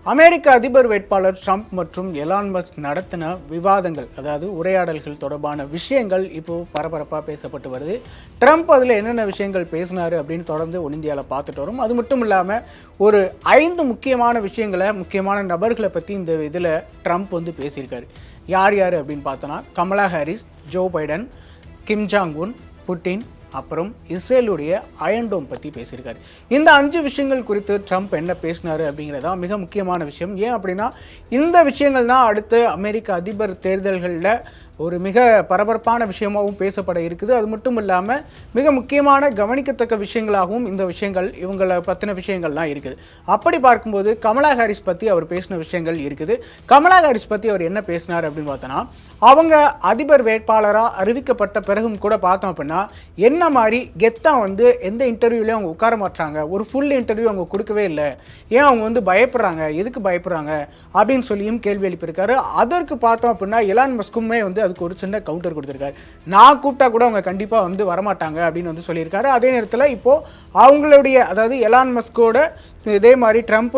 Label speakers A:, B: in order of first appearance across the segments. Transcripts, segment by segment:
A: அமெரிக்க அதிபர் வேட்பாளர் ட்ரம்ப் மற்றும் எலான் மஸ்க் நடத்தின விவாதங்கள், அதாவது உரையாடல்கள் தொடர்பான விஷயங்கள் இப்போ பரபரப்பாக பேசப்பட்டு வருது. ட்ரம்ப் அதில் என்னென்ன விஷயங்கள் பேசினாரு அப்படின்னு தொடர்ந்து இந்தியாவில் பார்த்துட்டு வரும். அது மட்டும் இல்லாமல் ஒரு 5 முக்கியமான விஷயங்களை, முக்கியமான நபர்களை பற்றி இந்த இதில் ட்ரம்ப் பேசியிருக்காரு. யார் யார் அப்படின்னு பார்த்தோன்னா, Kamala Harris, Joe Biden, Kim Jong Un, Putin, அப்புறம் இஸ்ரேலுடைய அயன் டோம் பற்றி பேசியிருக்காரு. இந்த 5 விஷயங்கள் குறித்து ட்ரம்ப் என்ன பேசினாரு அப்படிங்கிறதா மிக முக்கியமான விஷயம். ஏன் அப்படின்னா, இந்த விஷயங்கள் தான் அடுத்து அமெரிக்க அதிபர் தேர்தல்களில் ஒரு மிக பரபரப்பான விஷயமாகவும் பேசப்பட இருக்குது. அது மட்டும் இல்லாமல் மிக முக்கியமான கவனிக்கத்தக்க விஷயங்களாகவும் இந்த விஷயங்கள், இவங்களை பற்றின விஷயங்கள்லாம் இருக்குது. அப்படி பார்க்கும்போது கமலா ஹாரிஸ் பற்றி அவர் பேசின விஷயங்கள் இருக்குது. கமலா ஹாரிஸ் பற்றி அவர் என்ன பேசினார் அப்படின்னு பார்த்தோன்னா, அவங்க அதிபர் வேட்பாளராக அறிவிக்கப்பட்ட பிறகும் கூட பார்த்தோம் அப்படின்னா, என்ன மாதிரி கெத்தாக எந்த இன்டர்வியூலையும் அவங்க உட்கார மாட்டாங்க. ஒரு ஃபுல் இன்டர்வியூ அவங்க கொடுக்கவே இல்லை. ஏன் அவங்க பயப்படுறாங்க, எதுக்கு பயப்படுறாங்க அப்படின்னு சொல்லியும் கேள்வி எழுப்பியிருக்காரு. அதற்கு பார்த்தோம் அப்படின்னா எலான் மஸ்குமே அதுக்கு ஒரு சின்ன கவுண்டர் கொடுத்திருக்காரு. நான் கூப்பிட்டா கூட அவங்க கண்டிப்பாக வரமாட்டாங்க அப்படின்னு சொல்லியிருக்காரு. அதே நேரத்தில் இப்போது அவங்களுடைய, அதாவது எலான் மஸ்கோட இதே மாதிரி ட்ரம்ப்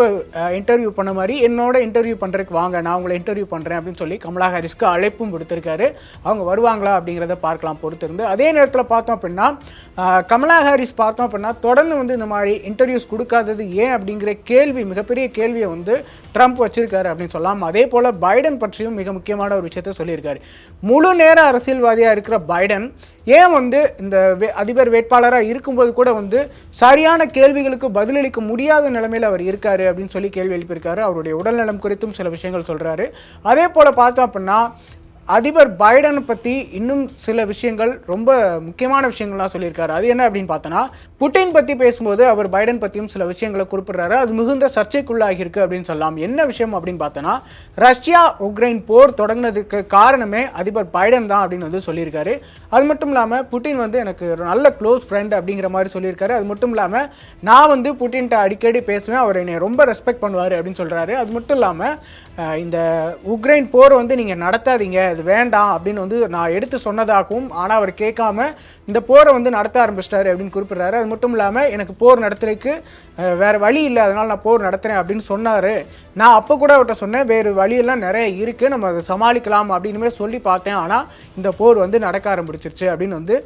A: இன்டர்வியூ பண்ண மாதிரி என்னோட இன்டர்வியூ பண்ணுறதுக்கு வாங்க, நான் உங்களை இன்டர்வியூ பண்ணுறேன் அப்படின்னு சொல்லி கமலா ஹாரிஸ்க்கு அழைப்பும் கொடுத்துருக்காரு. அவங்க வருவாங்களா அப்படிங்கிறத பார்க்கலாம் பொறுத்திருந்து. அதே நேரத்தில் பார்த்தோம் அப்படின்னா, கமலா ஹாரிஸ் பார்த்தோம் அப்படின்னா தொடர்ந்து இந்த மாதிரி இன்டர்வியூஸ் கொடுக்காதது ஏன் அப்படிங்கிற கேள்வி, மிகப்பெரிய கேள்வியை ட்ரம்ப் வச்சிருக்காரு அப்படின்னு சொல்லலாம். அதே போல் பைடன் பற்றியும் மிக முக்கியமான ஒரு விஷயத்த சொல்லியிருக்காரு. முழு நேர அரசியல்வாதியாக இருக்கிற பைடன் ஏன் இந்த அதிபர் வேட்பாளராக இருக்கும்போது கூட சரியான கேள்விகளுக்கு பதிலளிக்க முடியாத நிலைமையில் அவர் இருக்காரு அப்படின்னு சொல்லி கேள்வி எழுப்பியிருக்காரு. அவருடைய உடல்நலம் குறித்தும் சில விஷயங்கள் சொல்கிறாரு. அதே போல் பார்த்தோம் அப்படின்னா, அதிபர் பைடனை பற்றி இன்னும் சில விஷயங்கள், ரொம்ப முக்கியமான விஷயங்கள்லாம் சொல்லியிருக்காரு. அது என்ன அப்படின்னு பார்த்தோன்னா, புட்டின் பற்றி பேசும்போது அவர் பைடன் பற்றியும் சில விஷயங்களை குறிப்பிட்றாரு. அது மிகுந்த சர்ச்சைக்குள்ளாகிருக்கு அப்படின்னு சொல்லலாம். என்ன விஷயம் அப்படின்னு பார்த்தோன்னா, ரஷ்யா உக்ரைன் போர் தொடங்கினதுக்கு காரணமே அதிபர் பைடன் தான் அப்படின்னு சொல்லியிருக்காரு. அது மட்டும் இல்லாமல் புட்டின் எனக்கு ஒரு நல்ல க்ளோஸ் ஃப்ரெண்ட் அப்படிங்கிற மாதிரி சொல்லியிருக்காரு. அது மட்டும் இல்லாமல் நான் புட்டின்ட்ட அடிக்கடி பேசுவேன், அவர் என்னை ரொம்ப ரெஸ்பெக்ட் பண்ணுவார் அப்படின்னு சொல்கிறாரு. அது மட்டும் இல்லாமல் இந்த உக்ரைன் போர் நீங்கள் நடத்தாதீங்க, அது வேண்டாம் அப்படின்னு நான் எடுத்து சொன்னதாகவும், ஆனால் அவர் கேட்காம இந்த போரை நடத்த ஆரம்பிச்சிட்டாரு அப்படின்னு குறிப்பிட்றாரு. அது மட்டும் இல்லாமல் எனக்கு போர் நடத்துறதுக்கு வேறு வழி இல்லை, அதனால் நான் போர் நடத்துகிறேன் அப்படின்னு சொன்னார். நான் அப்போ கூட அவர்கிட்ட சொன்னேன், வேறு வழியெல்லாம் நிறைய இருக்குது, நம்ம அதை சமாளிக்கலாம் அப்படின்னுமே சொல்லி பார்த்தேன், ஆனால் இந்த போர் நடக்க ஆரம்பிச்சிருச்சு அப்படின்னு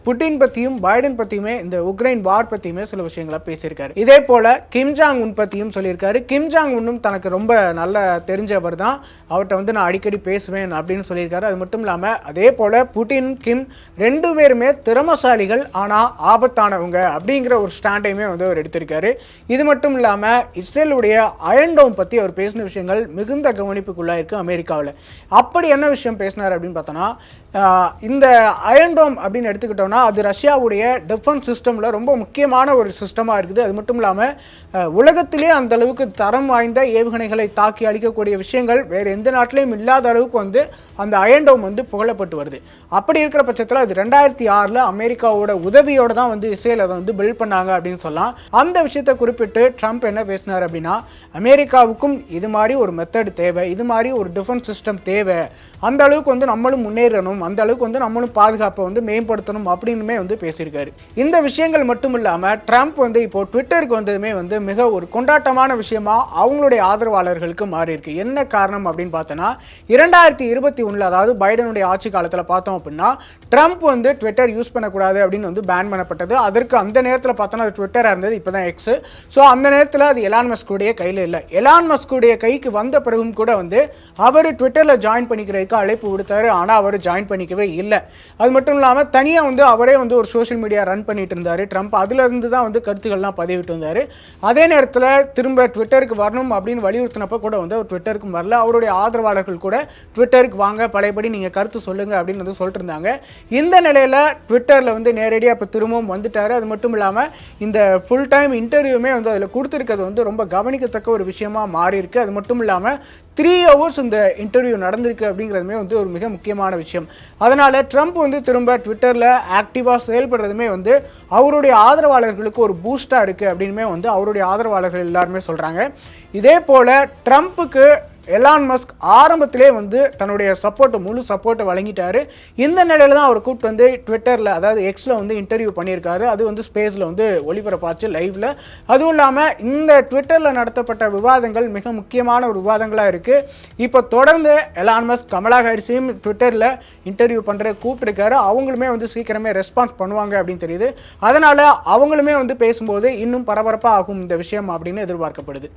A: புட்டின் பற்றியும் பைடன் பற்றியுமே, இந்த உக்ரைன் வார் பற்றியுமே சில விஷயங்களை பேசியிருக்காரு. இதே போல் கிம் ஜாங் உன் பற்றியும் சொல்லியிருக்காரு. கிம் ஜாங் உன்னும் தனக்கு ரொம்ப நல்ல தெரிஞ்சவர் தான், அவர்கிட்ட நான் அடிக்கடி பேசுவேன் அப்படின்னு சொல்லியிருக்காரு. அது மட்டும் இல்லாமல் அதே போல் புட்டின், கிம் 2 பேருமே திறமசாலிகள் ஆனால் ஆபத்தானவங்க அப்படிங்கிற ஒரு ஸ்டாண்டையுமே அவர் எடுத்திருக்காரு. இது மட்டும் இல்லாமல் இஸ்ரேலுடைய அயன் டோம் பற்றி அவர் பேசின விஷயங்கள் மிகுந்த கவனிப்புக்குள்ளாயிருக்கு அமெரிக்காவில். அப்படி என்ன விஷயம் பேசினார் அப்படின்னு பார்த்தோன்னா, இந்த அயன் டோம் அப்படின்னு எடுத்துக்கிட்டோம்னா, அது ரஷ்யாவுடைய டிஃபென்ஸ் சிஸ்டமில் ரொம்ப முக்கியமான ஒரு சிஸ்டமாக இருக்குது. அது மட்டும் இல்லாமல் உலகத்திலே அந்த அளவுக்கு தரம் வாய்ந்த ஏவுகணைகளை தாக்கி அளிக்கக்கூடிய விஷயங்கள் வேறு எந்த நாட்டிலையும் இல்லாத அளவுக்கு அந்த அயன் டோம் புகழப்பட்டு வருது. அப்படி இருக்கிற பட்சத்தில் அது 2006 அமெரிக்காவோட உதவியோடு தான் இஸ்ரேல் அதை பில்ட் பண்ணாங்க அப்படின்னு சொல்லலாம். அந்த விஷயத்தை குறிப்பிட்டு ட்ரம்ப் என்ன பேசினார் அப்படின்னா, அமெரிக்காவுக்கும் இது மாதிரி ஒரு மெத்தட் தேவை, இது மாதிரி ஒரு டிஃபென்ஸ் சிஸ்டம் தேவை, அந்த அளவுக்கு நம்மளும் முன்னேறணும், அந்த அளவுக்கு நம்மளும் பாதுகாப்பை மேம்படுத்தணும் அப்படின்னுமே பேசியிருக்காரு. இந்த விஷயங்கள் மட்டும் இல்லாமல் ட்ரம்ப் இப்போ ட்விட்டருக்கு வந்ததுமே மிக ஒரு கொண்டாட்டமான விஷயமா அவங்களுடைய ஆதரவாளர்களுக்கு மாறி இருக்கு. என்ன காரணம் அப்படின்னு பார்த்தோன்னா, 2021 அதாவது பைடனுடைய ஆட்சி காலத்தில் பார்த்தோம் அப்படின்னா, ட்ரம்ப் ட்விட்டர் யூஸ் பண்ணக்கூடாது அப்படின்னு பேன் பண்ணப்பட்டது. அதற்கு அந்த நேரத்தில் பார்த்தோன்னா அது ட்விட்டராக இருந்தது, இப்போ தான் எக்ஸ். ஸோ அந்த நேரத்தில் அது எலான் மஸ்குடைய கையில் இல்லை. எலான் மஸ்குடைய கைக்கு வந்த பிறகும் கூட அவர் ட்விட்டரில் ஜாயின் பண்ணிக்கிறதுக்கு அழைப்பு விடுத்தாரு, ஆனால் அவர் ஜாயின் பண்ணிக்கவே இல்லை. அது மட்டும் இல்லாமல் தனியாக அவரே ஒரு சோஷியல் மீடியா ரன் பண்ணிட்டு இருந்தார் ட்ரம்ப். அதிலிருந்து தான் கருத்துக்கள்லாம் பதிவிட்டு வந்தார். அதே நேரத்தில் திரும்ப ட்விட்டருக்கு வரணும் அப்படின்னு வலியுறுத்தினப்போ கூட அவர் ட்விட்டருக்கு வரல. அவருடைய ஆதரவாளர்கள் கூட ட்விட்டருக்கு வாங்க, பழையபடி நீங்கள் கருத்து சொல்லுங்கள் அப்படின்னு சொல்லிட்டு இருந்தாங்க. இந்த நிலையில் ட்விட்டரில் நேரடியாக இப்போ திரும்பவும் வந்துட்டார். அது மட்டும் இல்லாமல் இந்த ஃபுல் டைம் இன்டர்வியூமே அதில் கொடுத்துருக்கிறது ரொம்ப கவனிக்கத்தக்க ஒரு விஷயமா மாறி இருக்கு. அது மட்டும் இல்லாமல் 3 hours இந்த இன்டர்வியூ நடந்திருக்கு அப்படிங்கிறதுமே ஒரு மிக முக்கியமான விஷயம். அதனால் ட்ரம்ப் திரும்ப ட்விட்டரில் ஆக்டிவாக செயல்படுறதுமே அவருடைய ஆதரவாளர்களுக்கு ஒரு பூஸ்டாக இருக்குது அப்படின்னுமே அவருடைய ஆதரவாளர்கள் எல்லாருமே சொல்கிறாங்க. இதே போல் ட்ரம்ப்புக்கு எலான் மஸ்க் ஆரம்பத்திலே வந்து தன்னுடைய முழு சப்போர்ட்டை வழங்கிட்டாரு. இந்த நிலையில தான் அவர் கூப்பிட்டு வந்து ட்விட்டரில், அதாவது எக்ஸில் வந்து இன்டர்வியூ பண்ணியிருக்காரு. அது வந்து ஸ்பேஸில் வந்து ஒளிபரப்பாச்சு லைவ்ல. அதுவும் இல்லாமல் இந்த ட்விட்டரில் நடத்தப்பட்ட விவாதங்கள் மிக முக்கியமான ஒரு விவாதங்களாக இருக்குது. இப்போ தொடர்ந்து எலான் மஸ்க் கமலா ஹாரிஸையும் ட்விட்டரில் இன்டர்வியூ பண்ணுற கூப்பிட்டுருக்காரு. அவங்களுமே வந்து சீக்கிரமே ரெஸ்பான்ஸ் பண்ணுவாங்க அப்படின்னு தெரியுது. அதனால் அவங்களுமே வந்து பேசும்போது இன்னும் பரபரப்பாக ஆகும் இந்த விஷயம் அப்படின்னு எதிர்பார்க்கப்படுது.